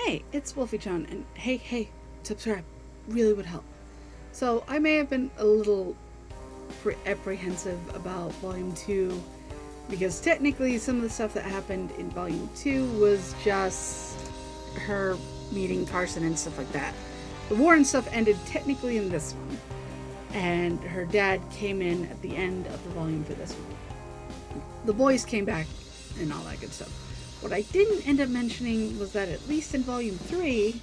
Hey, it's Wolfy-Chan, and hey, subscribe. Really would help. So, I may have been a little apprehensive about Volume 2, because technically some of the stuff that happened in Volume 2 was just her meeting Carson and stuff like that. The war and stuff ended technically in this one, and her dad came in at the end of the volume for this one. The boys came back and all that good stuff. What I didn't end up mentioning was that at least in Volume 3,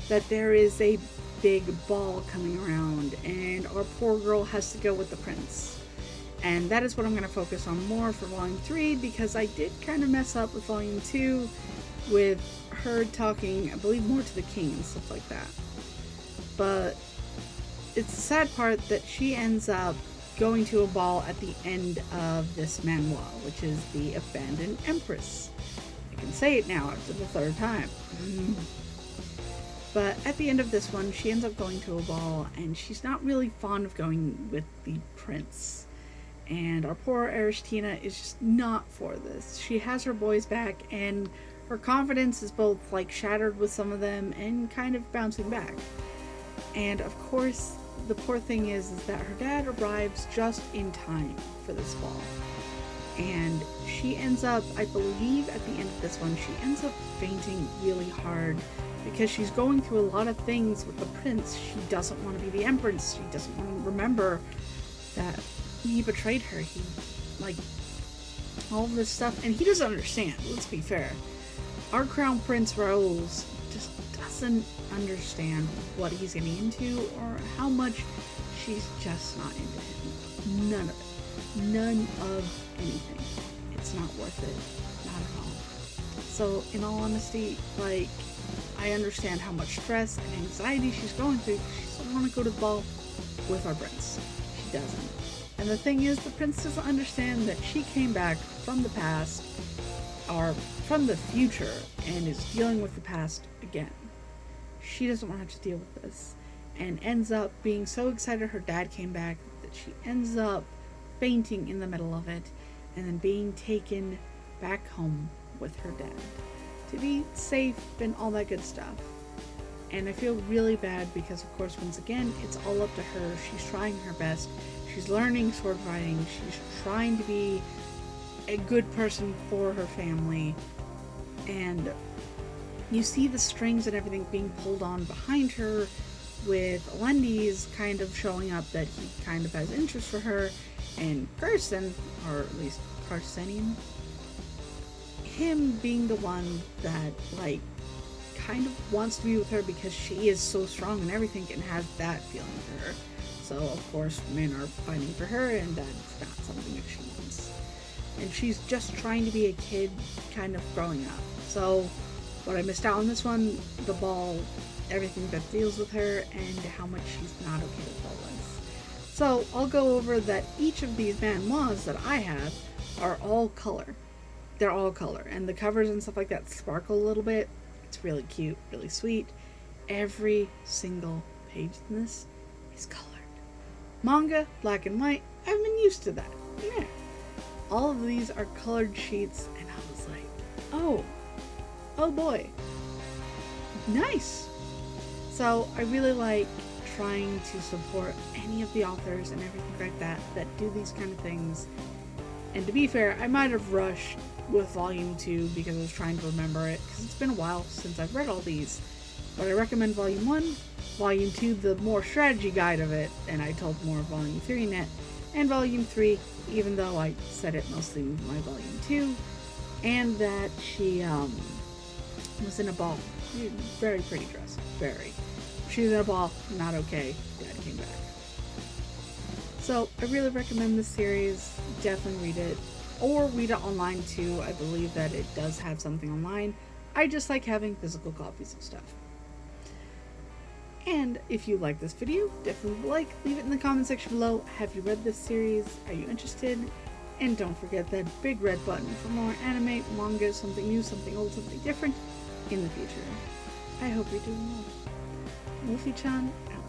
that there is a big ball coming around, and our poor girl has to go with the prince. And that is what I'm going to focus on more for Volume 3, because I did kind of mess up with Volume 2 with her talking, I believe, more to the king and stuff like that. But it's the sad part that she ends up going to a ball at the end of this manual, which is the abandoned Empress. I can say it now after the third time. But at the end of this one, she ends up going to a ball, and she's not really fond of going with the prince. And our poor Arishtina is just not for this. She has her boys back, and her confidence is both like shattered with some of them and kind of bouncing back. And of course, the poor thing is that her dad arrives just in time for this ball. And she ends up, I believe at the end of this one, she ends up fainting really hard because she's going through a lot of things with the prince. She doesn't want to be the empress. She doesn't want to remember that he betrayed her. He, like, all this stuff. And he doesn't understand, let's be fair. Our crown prince, Raoul's, just doesn't understand what he's getting into or how much she's just not into him. None of it. None of anything. It's not worth it. Not at all. So, in all honesty, like, I understand how much stress and anxiety she's going through. She doesn't want to go to the ball with our prince. She doesn't. And the thing is, the prince doesn't understand that she came back from the past, or from the future, and is dealing with the past again. She doesn't want to have to deal with this, and ends up being so excited her dad came back that she ends up fainting in the middle of it, and then being taken back home with her dad to be safe and all that good stuff. And I feel really bad because, of course, once again, it's all up to her. She's trying her best. She's learning sword fighting. She's trying to be a good person for her family. And you see the strings and everything being pulled on behind her, with Wendy's kind of showing up that he kind of has interest for her, and Carson, or at least Carsonian, him being the one that, like, kind of wants to be with her because she is so strong and everything, and has that feeling for her. So, of course, men are fighting for her, and that's not something that she wants. And she's just trying to be a kid, kind of growing up. So, what I missed out on this one, the ball, everything that deals with her, and how much she's not okay with all this. So, I'll go over that each of these manhwas that I have are all color. They're all color, and the covers and stuff like that sparkle a little bit. It's really cute, really sweet. Every single page in this is colored. Manga, black and white, I've been used to that. Yeah. All of these are colored sheets, and I was like, oh boy. Nice. So I really like trying to support any of the authors and everything like that do these kind of things. And to be fair, I might have rushed with Volume 2 because I was trying to remember it, because it's been a while since I've read all these. But I recommend Volume 1, Volume 2, the more strategy guide of it, and I told more of Volume 3 in it, and Volume 3, even though I said it mostly with my Volume 2, and that she was in a ball. Very pretty dress. Very. She was in a ball, not okay. Dad came back. So, I really recommend this series. Definitely read it. Or read it online too. I believe that it does have something online. I just like having physical copies of stuff. And if you like this video, definitely leave it in the comment section below. Have you read this series? Are you interested? And don't forget that big red button for more anime, manga, something new, something old, something different in the future. I hope you're doing well. Wolfy-Chan out.